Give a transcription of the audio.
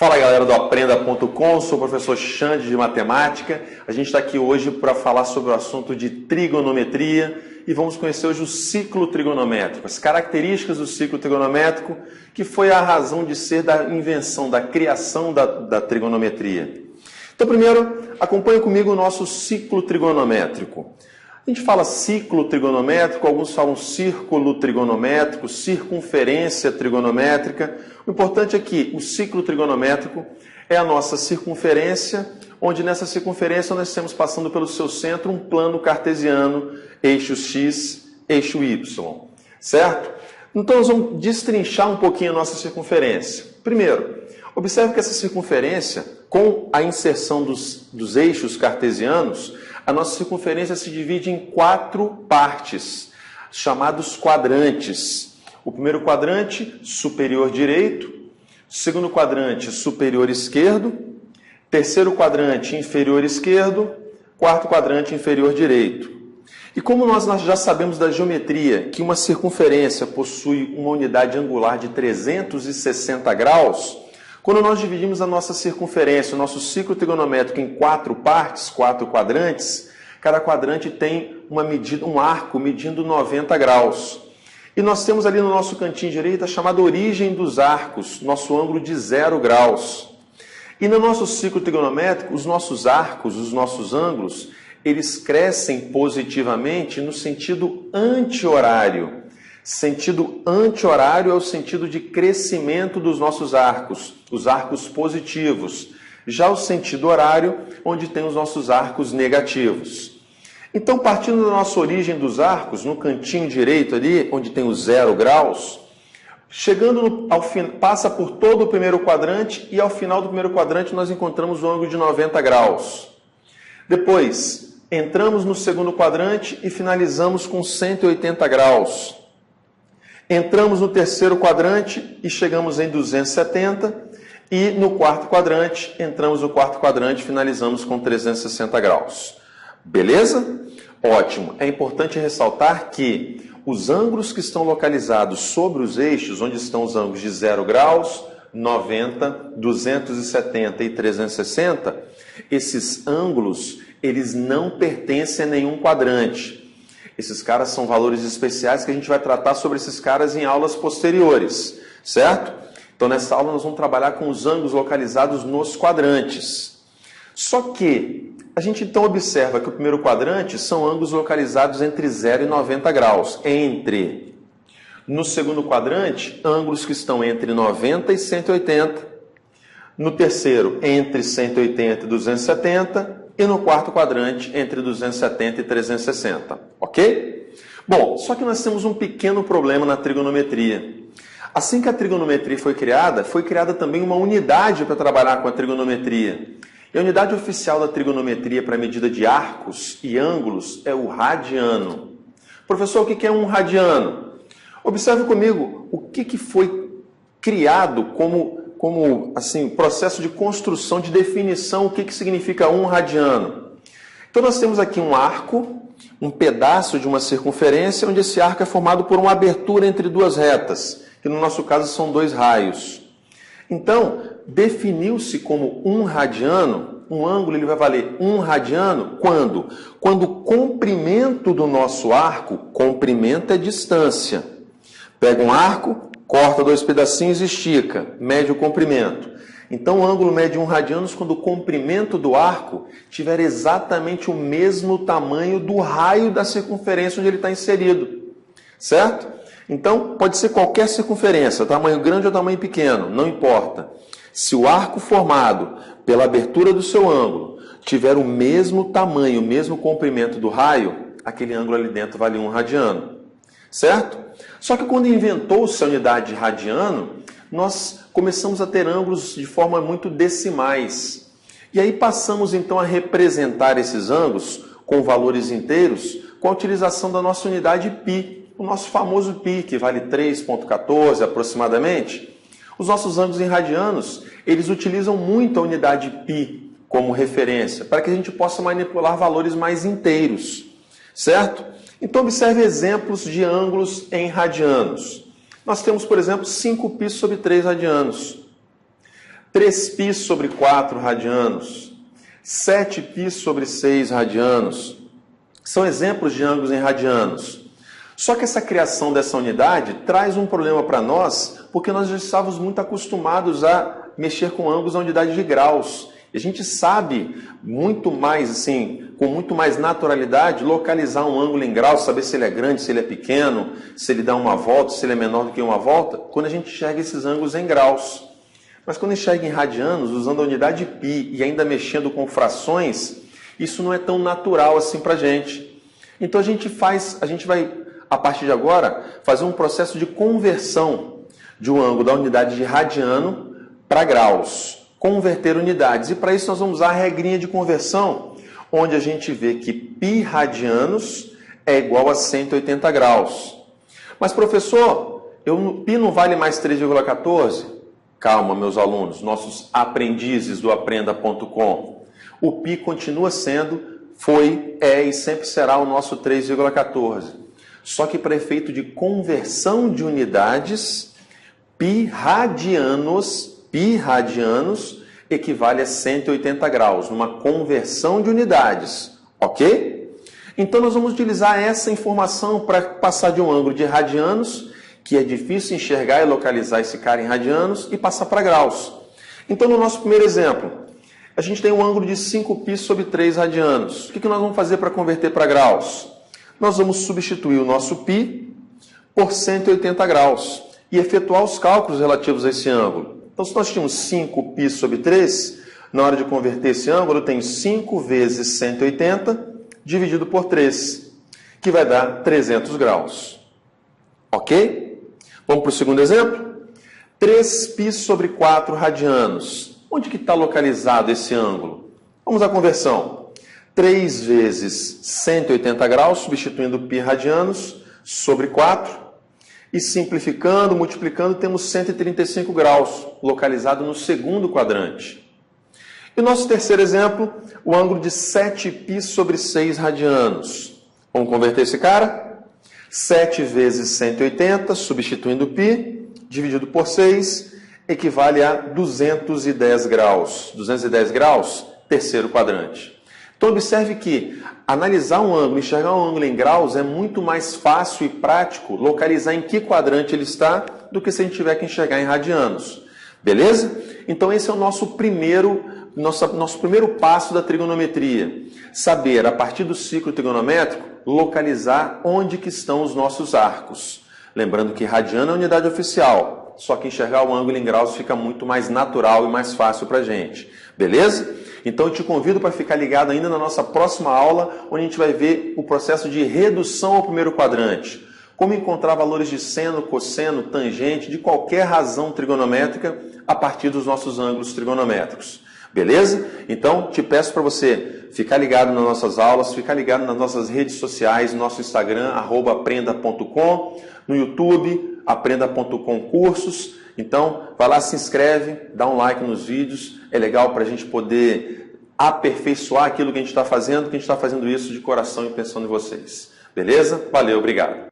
Fala galera do Aprenda.com, sou o professor Xande de Matemática. A gente está aqui hoje para falar sobre o assunto de trigonometria e vamos conhecer hoje o ciclo trigonométrico, as características do ciclo trigonométrico, que foi a razão de ser da invenção, da criação da trigonometria. Então primeiro, acompanhe comigo o nosso ciclo trigonométrico. A gente fala ciclo trigonométrico, alguns falam círculo trigonométrico, circunferência trigonométrica. O importante é que o ciclo trigonométrico é a nossa circunferência, onde nessa circunferência nós estamos passando pelo seu centro um plano cartesiano, eixo x, eixo y, certo? Então nós vamos destrinchar um pouquinho a nossa circunferência. Primeiro, observe que essa circunferência, com a inserção dos eixos cartesianos, a nossa circunferência se divide em 4 partes, chamados quadrantes. O primeiro quadrante, superior direito. Segundo quadrante, superior esquerdo. Terceiro quadrante, inferior esquerdo. Quarto quadrante, inferior direito. E como nós já sabemos da geometria que uma circunferência possui uma unidade angular de 360 graus, quando nós dividimos a nossa circunferência, o nosso ciclo trigonométrico em 4 partes, 4 quadrantes, cada quadrante tem um arco medindo 90 graus. E nós temos ali no nosso cantinho direito a chamada origem dos arcos, nosso ângulo de 0 graus. E no nosso ciclo trigonométrico, os nossos arcos, os nossos ângulos, eles crescem positivamente no sentido anti-horário. Sentido anti-horário é o sentido de crescimento dos nossos arcos, os arcos positivos. Já o sentido horário, onde tem os nossos arcos negativos. Então, partindo da nossa origem dos arcos, no cantinho direito ali, onde tem os 0 graus, chegando ao fim, passa por todo o primeiro quadrante e ao final do primeiro quadrante nós encontramos o ângulo de 90 graus. Depois, entramos no segundo quadrante e finalizamos com 180 graus. Entramos no terceiro quadrante e chegamos em 270. E no quarto quadrante, entramos no quarto quadrante e finalizamos com 360 graus. Beleza? Ótimo. É importante ressaltar que os ângulos que estão localizados sobre os eixos, onde estão os ângulos de 0 graus, 90, 270 e 360, esses ângulos, eles não pertencem a nenhum quadrante. Esses caras são valores especiais que a gente vai tratar sobre esses caras em aulas posteriores, certo? Então, nessa aula, nós vamos trabalhar com os ângulos localizados nos quadrantes. Só que a gente, então, observa que o primeiro quadrante são ângulos localizados entre 0 e 90 graus. No segundo quadrante, ângulos que estão entre 90 e 180. No terceiro, entre 180 e 270. E no quarto quadrante, entre 270 e 360, ok? Bom, só que nós temos um pequeno problema na trigonometria. Assim que a trigonometria foi criada também uma unidade para trabalhar com a trigonometria. E a unidade oficial da trigonometria para a medida de arcos e ângulos é o radiano. Professor, o que é um radiano? Observe comigo o que foi criado como assim, processo de construção, de definição, o que significa um radiano. Então nós temos aqui um arco, um pedaço de uma circunferência, onde esse arco é formado por uma abertura entre duas retas, que no nosso caso são 2 raios. Então, definiu-se como um radiano, um ângulo ele vai valer 1 radiano, quando? Quando o comprimento do nosso arco, comprimento é distância. Pega um arco, corta 2 pedacinhos e estica, mede o comprimento. Então o ângulo mede 1 radiano quando o comprimento do arco tiver exatamente o mesmo tamanho do raio da circunferência onde ele está inserido. Certo? Então pode ser qualquer circunferência, tamanho grande ou tamanho pequeno, não importa. Se o arco formado pela abertura do seu ângulo tiver o mesmo tamanho, o mesmo comprimento do raio, aquele ângulo ali dentro vale 1 radiano. Certo? Só que quando inventou-se a unidade de radiano, nós começamos a ter ângulos de forma muito decimais. E aí passamos então a representar esses ângulos com valores inteiros com a utilização da nossa unidade π, o nosso famoso π, que vale 3,14 aproximadamente. Os nossos ângulos em radianos, eles utilizam muito a unidade π como referência, para que a gente possa manipular valores mais inteiros, certo? Então, observe exemplos de ângulos em radianos. Nós temos, por exemplo, 5π sobre 3 radianos. 3π sobre 4 radianos, 7π sobre 6 radianos. São exemplos de ângulos em radianos. Só que essa criação dessa unidade traz um problema para nós, porque nós já estávamos muito acostumados a mexer com ângulos na unidade de graus. E a gente sabe muito mais, assim, com muito mais naturalidade, localizar um ângulo em graus, saber se ele é grande, se ele é pequeno, se ele dá uma volta, se ele é menor do que uma volta, quando a gente enxerga esses ângulos em graus. Mas quando enxerga em radianos, usando a unidade π e ainda mexendo com frações, isso não é tão natural assim para a gente. Então a gente vai, a partir de agora, fazer um processo de conversão de um ângulo da unidade de radiano para graus. Converter unidades. E para isso nós vamos usar a regrinha de conversão, onde a gente vê que π radianos é igual a 180 graus. Mas, professor, π não vale mais 3,14? Calma, meus alunos, nossos aprendizes do aprenda.com. O π continua sendo, foi, é e sempre será o nosso 3,14. Só que para efeito de conversão de unidades, π radianos equivale a 180 graus, numa conversão de unidades, ok? Então nós vamos utilizar essa informação para passar de um ângulo de radianos, que é difícil enxergar e localizar esse cara em radianos, e passar para graus. Então no nosso primeiro exemplo, a gente tem um ângulo de 5π sobre 3 radianos. O que nós vamos fazer para converter para graus? Nós vamos substituir o nosso π por 180 graus e efetuar os cálculos relativos a esse ângulo. Então, se nós tínhamos 5π sobre 3, na hora de converter esse ângulo, eu tenho 5 vezes 180 dividido por 3, que vai dar 300 graus. Ok? Vamos para o segundo exemplo? 3π sobre 4 radianos. Onde que está localizado esse ângulo? Vamos à conversão. 3 vezes 180 graus, substituindo π radianos, sobre 4. E simplificando, multiplicando, temos 135 graus, localizado no segundo quadrante. E o nosso terceiro exemplo, o ângulo de 7π sobre 6 radianos. Vamos converter esse cara? 7 vezes 180, substituindo π, dividido por 6, equivale a 210 graus. 210 graus, terceiro quadrante. Então, observe que analisar um ângulo, enxergar um ângulo em graus é muito mais fácil e prático localizar em que quadrante ele está do que se a gente tiver que enxergar em radianos. Beleza? Então, esse é o nosso primeiro passo da trigonometria. Saber, a partir do ciclo trigonométrico, localizar onde que estão os nossos arcos. Lembrando que radiano é a unidade oficial, só que enxergar o ângulo em graus fica muito mais natural e mais fácil para a gente. Beleza? Então eu te convido para ficar ligado ainda na nossa próxima aula, onde a gente vai ver o processo de redução ao primeiro quadrante. Como encontrar valores de seno, cosseno, tangente, de qualquer razão trigonométrica a partir dos nossos ângulos trigonométricos. Beleza? Então te peço para você ficar ligado nas nossas aulas, ficar ligado nas nossas redes sociais, no nosso Instagram, @aprenda.com, no YouTube, aprenda.com cursos. Então, vai lá, se inscreve, dá um like nos vídeos. É legal para a gente poder aperfeiçoar aquilo que a gente está fazendo isso de coração e pensando em vocês. Beleza? Valeu, obrigado.